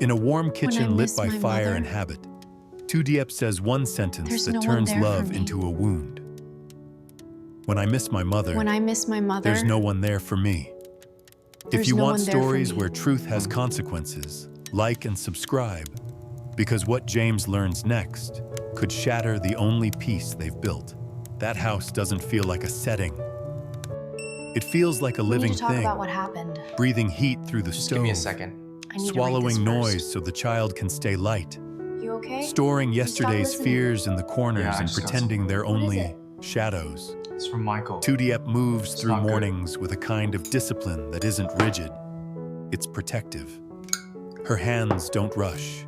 In a warm kitchen lit miss by my fire mother, and habit, Diep says one sentence there's that no one turns there for love me. into a wound. When I miss my mother, When I miss my mother, there's no one there for me. If there's you no want one there for stories me. where truth has consequences, like and subscribe, because what James learns next could shatter the only peace they've built. That house doesn't feel like a setting. It feels like a We living need to talk thing, about what happened. breathing heat through the Just stove, give me a second. I need swallowing to write this noise so the child can stay light, first. You okay? storing Stop yesterday's listening. fears in the corners Yeah, I and just got pretending they're What is only it? shadows. It's from Michael. Diep moves It's through not good. mornings with a kind of discipline that isn't rigid. It's protective. Her hands don't rush.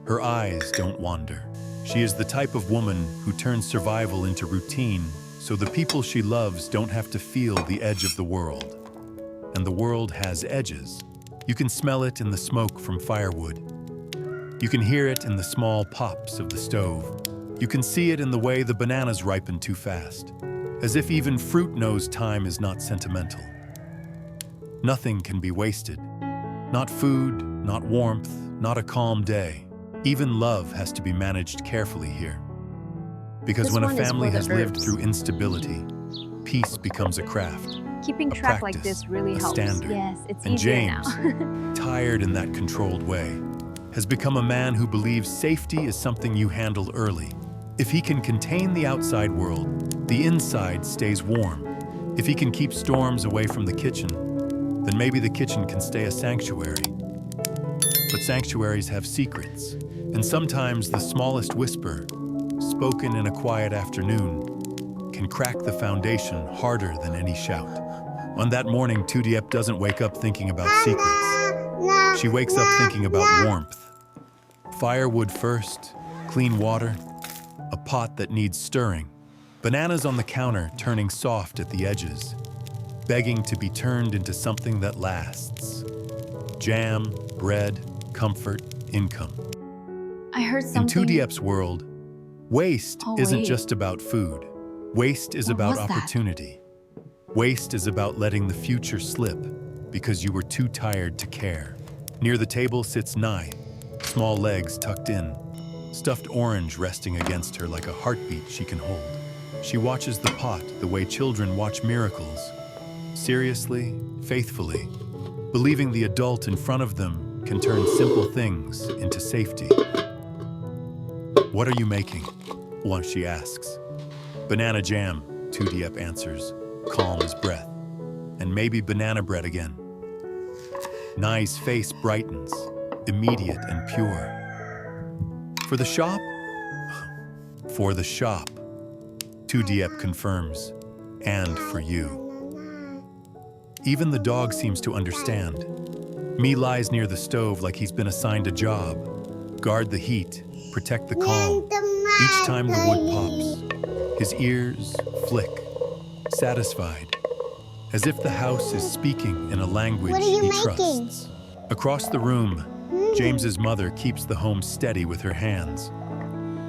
Her eyes don't wander. She is the type of woman who turns survival into routine so the people she loves don't have to feel the edge of the world. And the world has edges. You can smell it in the smoke from firewood. You can hear it in the small pops of the stove. You can see it in the way the bananas ripen too fast, as if even fruit knows time is not sentimental. Nothing can be wasted. Not food, not warmth, not a calm day. Even love has to be managed carefully here. Because This when a one is family for the has lived verbs. through instability, peace becomes a craft, Keeping a track like practice, this really a helps. standard. Yes, it's And easier James, now. tired in that controlled way, has become a man who believes safety is something you handle early. If he can contain the outside world, the inside stays warm. If he can keep storms away from the kitchen, then maybe the kitchen can stay a sanctuary. But sanctuaries have secrets, and sometimes the smallest whisper, spoken in a quiet afternoon, can crack the foundation harder than any shout. On that morning, Diep doesn't wake up thinking about secrets. She wakes up thinking about warmth. Firewood first, clean water, a pot that needs stirring, bananas on the counter turning soft at the edges, begging to be turned into something that lasts. Jam, bread, comfort, income. I heard In something. Diep's world, waste Oh, isn't wait. just about food. Waste is What about was that? opportunity. Waste is about letting the future slip because you were too tired to care. Near the table sits Nai, small legs tucked in, stuffed orange resting against her like a heartbeat she can hold. She watches the pot the way children watch miracles, seriously, faithfully, believing the adult in front of them can turn simple things into safety. What are you making? Once she asks. Banana jam, Diep answers, calm as breath. And maybe banana bread again. Nai's face brightens, immediate and pure. For the shop? For the shop. Diep confirms, and for you. Even the dog seems to understand. Mi lies near the stove like he's been assigned a job. Guard the heat, protect the calm. Each time the wood pops, his ears flick, satisfied, as if the house is speaking in a language he trusts. Across the room, James's mother keeps the home steady with her hands.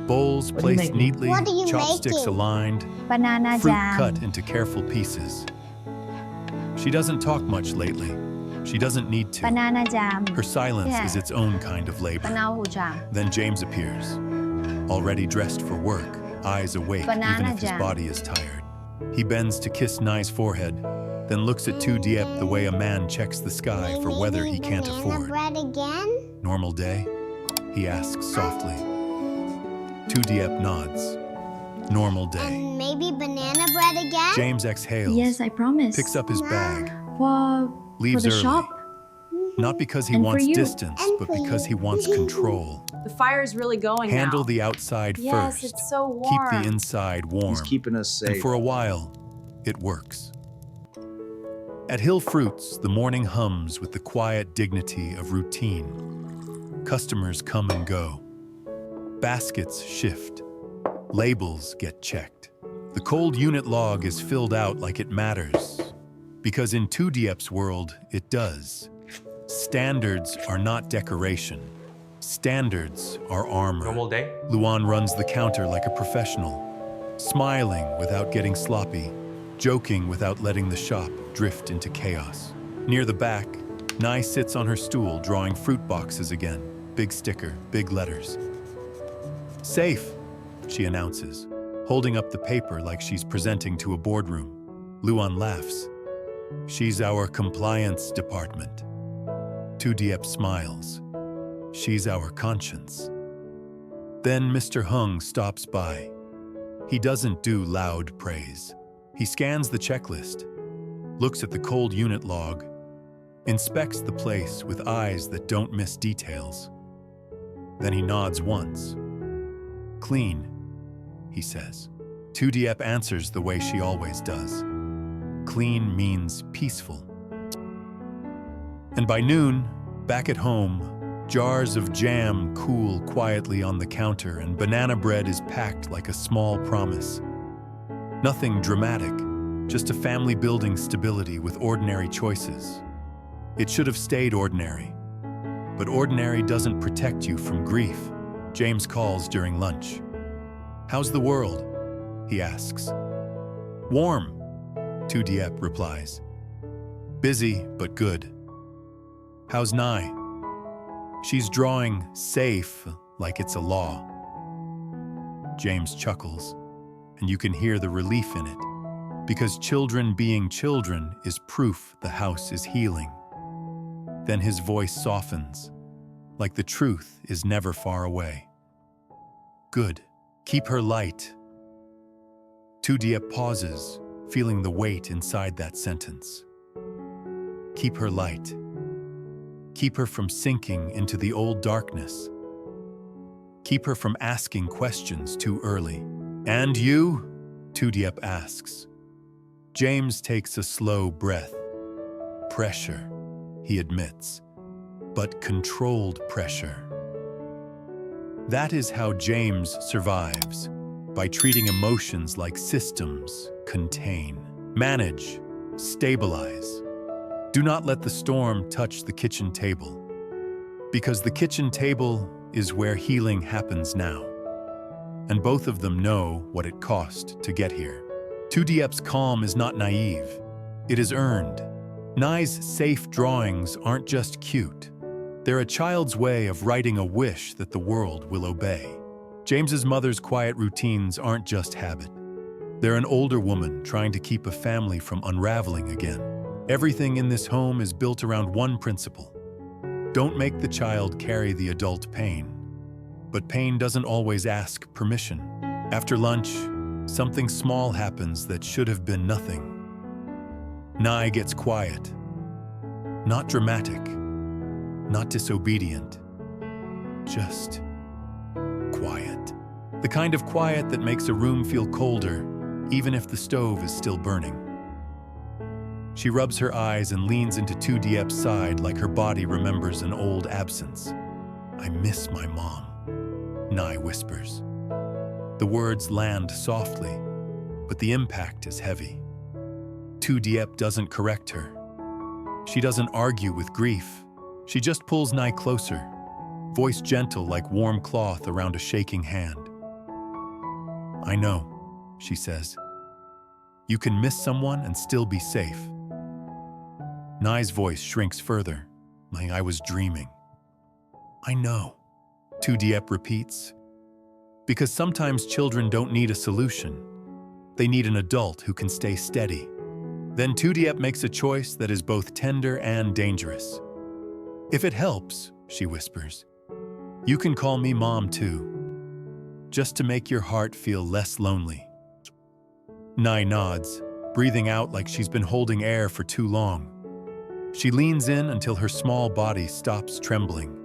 Bowls What are you placed making? neatly, What are you chopsticks making? aligned, Banana fruit jam. cut into careful pieces. She doesn't talk much lately. She doesn't need to. Banana jam. Her silence Yeah. is its own kind of labor. Banana jam. Then James appears, already dressed for work, eyes awake Banana even if his jam. body is tired. He bends to kiss Nai's forehead, then looks at Diep the way a man checks the sky for weather he can't afford. Bread again? Normal day? He asks softly. Diep nods. Normal day. And maybe banana bread again? James exhales, Yes, I promise. picks up his bag, For leaves the early. shop. Not because he And for wants you. distance, And but for because you. he wants control. The fire is really going Handle now. the outside Yes, first. it's so Keep warm. the inside warm. He's keeping us safe. And for a while, it works. At Hill Fruits, the morning hums with the quiet dignity of routine. Customers come and go. Baskets shift. Labels get checked. The cold unit log is filled out like it matters. Because in Diep's world, it does. Standards are not decoration. Standards are armor. Normal day? Luan runs the counter like a professional, smiling without getting sloppy, joking without letting the shop drift into chaos. Near the back, Nai sits on her stool drawing fruit boxes again. big sticker, big letters. Safe, she announces, holding up the paper like she's presenting to a boardroom. Luan laughs. She's our compliance department. Diep smiles. She's our conscience. Then Mr. Hung stops by. He doesn't do loud praise. He scans the checklist, looks at the cold unit log, inspects the place with eyes that don't miss details. Then he nods once. Clean, he says. Diep answers the way she always does. Clean means peaceful. And by noon, back at home, jars of jam cool quietly on the counter and banana bread is packed like a small promise. Nothing dramatic, just a family building stability with ordinary choices. It should have stayed ordinary. But ordinary doesn't protect you from grief. James calls during lunch. How's the world? He asks. Warm, Diep replies. Busy, but good. How's Nai? She's drawing safe like it's a law. James chuckles, and you can hear the relief in it, because children being children is proof the house is healing. Then his voice softens, like the truth is never far away. Good. Keep her light. Diep pauses, feeling the weight inside that sentence. Keep her light. Keep her from sinking into the old darkness. Keep her from asking questions too early. And you? Diep asks. James takes a slow breath. Pressure, he admits, but controlled pressure. That is how James survives, by treating emotions like systems, contain, manage, stabilize. Do not let the storm touch the kitchen table, because the kitchen table is where healing happens now. And both of them know what it cost to get here. Diep's calm is not naive. It is earned. Nai's safe drawings aren't just cute. They're a child's way of writing a wish that the world will obey. James's mother's quiet routines aren't just habit. They're an older woman trying to keep a family from unraveling again. Everything in this home is built around one principle. Don't make the child carry the adult pain. But pain doesn't always ask permission. After lunch, something small happens that should have been nothing. Nai gets quiet. Not dramatic, not disobedient, just quiet. The kind of quiet that makes a room feel colder, even if the stove is still burning. She rubs her eyes and leans into Diep's side like her body remembers an old absence. I miss my mom, Nai whispers. The words land softly, but the impact is heavy. Diep doesn't correct her. She doesn't argue with grief. She just pulls Nai closer, voice gentle like warm cloth around a shaking hand. I know, she says. You can miss someone and still be safe. Nai's voice shrinks further, like I was dreaming. I know, Diep repeats. Because sometimes children don't need a solution. They need an adult who can stay steady. Then Diep makes a choice that is both tender and dangerous. If it helps, she whispers, you can call me Mom too, just to make your heart feel less lonely. Nai nods, breathing out like she's been holding air for too long. She leans in until her small body stops trembling.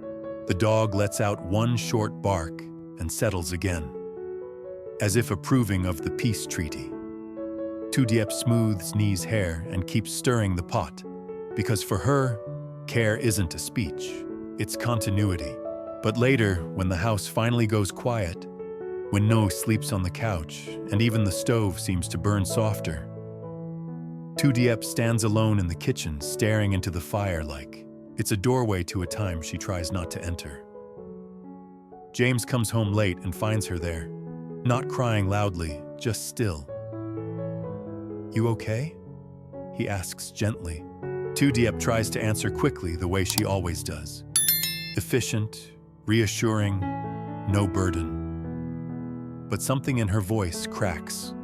The dog lets out one short bark and settles again, as if approving of the peace treaty. Diep smooths Nai's hair and keeps stirring the pot, because for her, care isn't a speech, it's continuity. But later, when the house finally goes quiet, when No sleeps on the couch and even the stove seems to burn softer, Diep stands alone in the kitchen, staring into the fire like it's a doorway to a time she tries not to enter. James comes home late and finds her there, not crying loudly, just still. You okay? He asks gently. Diep tries to answer quickly the way she always does. Efficient, reassuring, no burden. But something in her voice cracks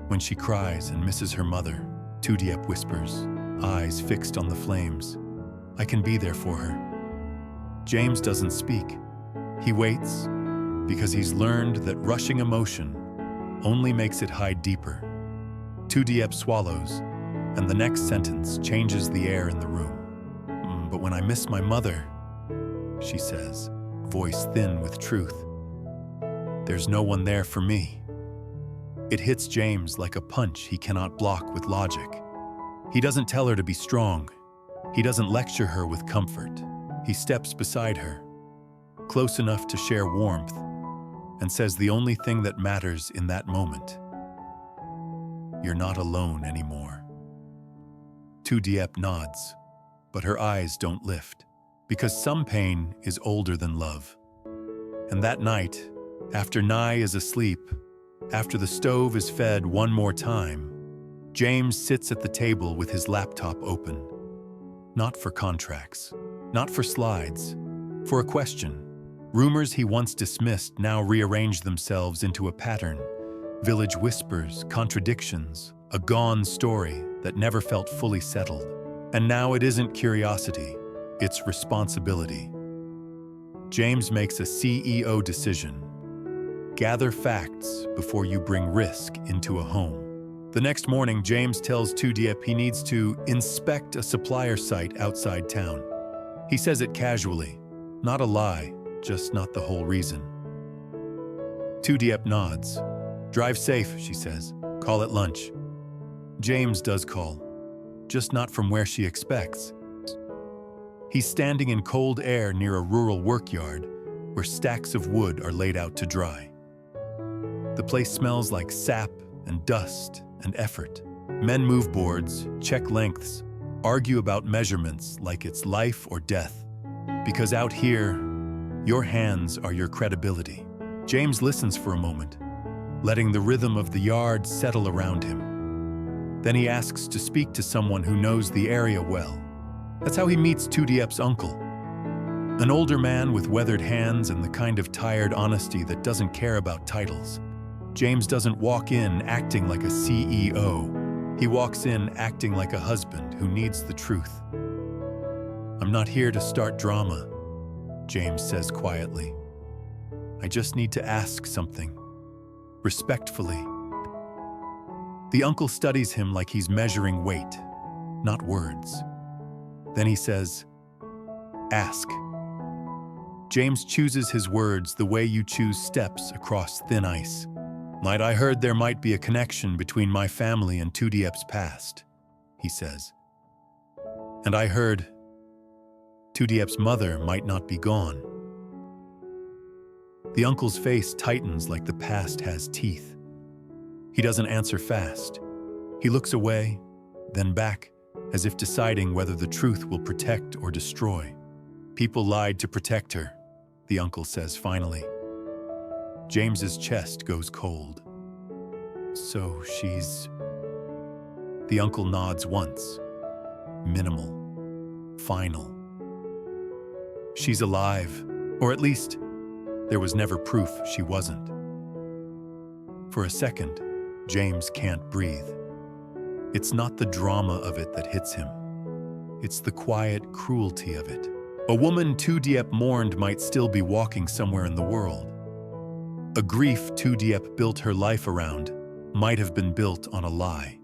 when she cries and misses her mother. Diep whispers, eyes fixed on the flames. I can be there for her. James doesn't speak. He waits because he's learned that rushing emotion only makes it hide deeper. Diep swallows, and the next sentence changes the air in the room. But when I miss my mother, she says, voice thin with truth, there's no one there for me. It hits James like a punch he cannot block with logic. He doesn't tell her to be strong. He doesn't lecture her with comfort. He steps beside her, close enough to share warmth, and says the only thing that matters in that moment. You're not alone anymore. Diep nods, but her eyes don't lift, because some pain is older than love. And that night, after Nai is asleep, after the stove is fed one more time, James sits at the table with his laptop open. Not for contracts, not for slides, for a question. Rumors he once dismissed now rearrange themselves into a pattern. Village whispers, contradictions, a gone story that never felt fully settled. And now it isn't curiosity, it's responsibility. James makes a CEO decision. Gather facts before you bring risk into a home. The next morning, James tells Diep he needs to inspect a supplier site outside town. He says it casually, not a lie, just not the whole reason. Diep nods. Drive safe, she says. Call at lunch. James does call, just not from where she expects. He's standing in cold air near a rural workyard where stacks of wood are laid out to dry. The place smells like sap and dust and effort. Men move boards, check lengths, argue about measurements like it's life or death. Because out here, your hands are your credibility. James listens for a moment, letting the rhythm of the yard settle around him. Then he asks to speak to someone who knows the area well. That's how he meets Diep's uncle. An older man with weathered hands and the kind of tired honesty that doesn't care about titles. James doesn't walk in acting like a CEO. He walks in acting like a husband who needs the truth. I'm not here to start drama, James says quietly. I just need to ask something, respectfully. The uncle studies him like he's measuring weight, not words. Then he says, ask. James chooses his words the way you choose steps across thin ice. I heard there might be a connection between my family and Diep's past, he says. And I heard Diep's mother might not be gone. The uncle's face tightens like the past has teeth. He doesn't answer fast. He looks away, then back, as if deciding whether the truth will protect or destroy. People lied to protect her, the uncle says finally. James's chest goes cold. So she's... The uncle nods once. Minimal. Final. She's alive, or at least there was never proof she wasn't. For a second, James can't breathe. It's not the drama of it that hits him. It's the quiet cruelty of it. A woman Diep mourned might still be walking somewhere in the world. A grief Diep built her life around might have been built on a lie.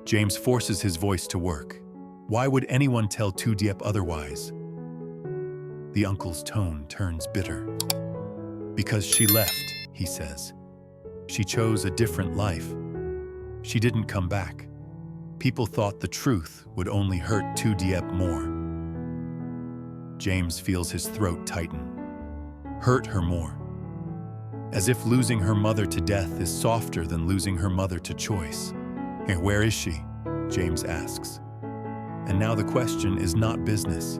James forces his voice to work. Why would anyone tell Diep otherwise? The uncle's tone turns bitter. Because she left, he says. She chose a different life. She didn't come back. People thought the truth would only hurt Diep more. James feels his throat tighten. Hurt her more. As if losing her mother to death is softer than losing her mother to choice. Hey, where is she? James asks. And now the question is not business.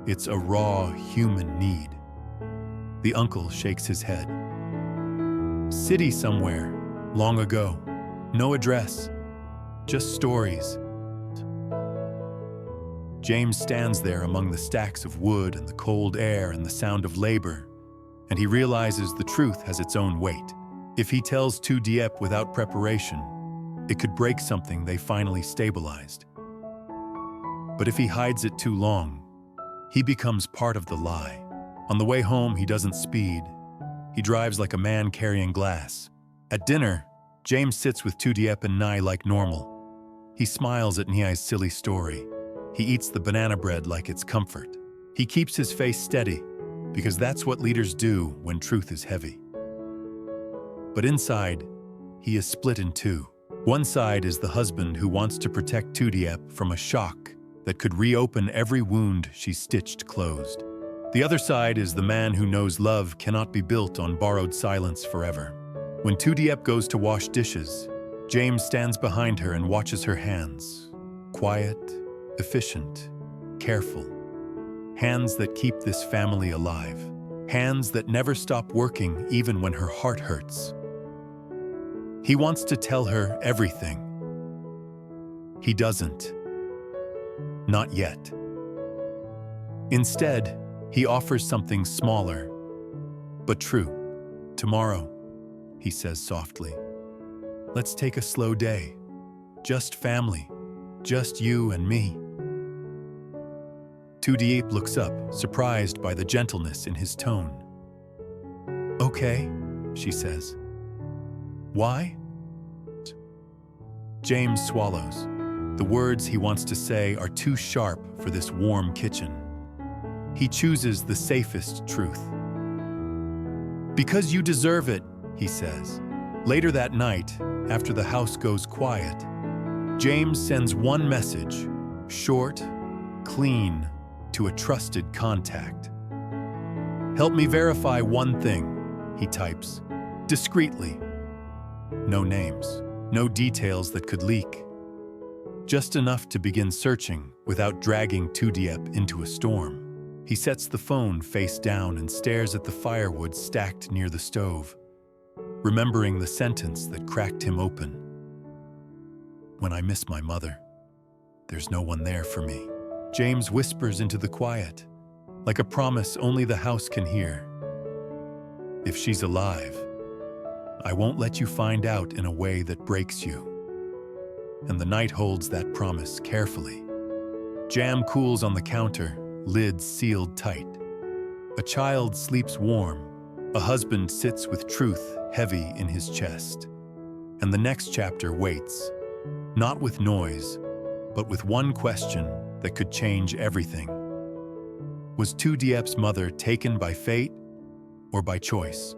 It's a raw human need. The uncle shakes his head. City somewhere, long ago. No address, just stories. James stands there among the stacks of wood and the cold air and the sound of labor, and he realizes the truth has its own weight. If he tells Diep without preparation, it could break something they finally stabilized. But if he hides it too long, he becomes part of the lie. On the way home, he doesn't speed. He drives like a man carrying glass. At dinner, James sits with Diep and Nai like normal. He smiles at Niai's silly story. He eats the banana bread like it's comfort. He keeps his face steady, because that's what leaders do when truth is heavy. But inside, he is split in two. One side is the husband who wants to protect Diep from a shock that could reopen every wound she stitched closed. The other side is the man who knows love cannot be built on borrowed silence forever. When Diep goes to wash dishes, James stands behind her and watches her hands. Quiet, efficient, careful. Hands that keep this family alive. Hands that never stop working even when her heart hurts. He wants to tell her everything. He doesn't. Not yet. Instead, he offers something smaller, but true. Tomorrow, he says softly. Let's take a slow day. Just family. Just you and me. Diep looks up, surprised by the gentleness in his tone. Okay, she says. Why? James swallows. The words he wants to say are too sharp for this warm kitchen. He chooses the safest truth. Because you deserve it, he says. Later that night, after the house goes quiet, James sends one message, short, clean, to a trusted contact. Help me verify one thing, he types, discreetly. No names, no details that could leak. Just enough to begin searching without dragging Diep into a storm. He sets the phone face down and stares at the firewood stacked near the stove, remembering the sentence that cracked him open. When I miss my mother, there's no one there for me. James whispers into the quiet, like a promise only the house can hear. If she's alive, I won't let you find out in a way that breaks you. And the night holds that promise carefully. Jam cools on the counter, lids sealed tight. A child sleeps warm. A husband sits with truth heavy in his chest. And the next chapter waits, not with noise, but with one question that could change everything. Was Diep's mother taken by fate or by choice?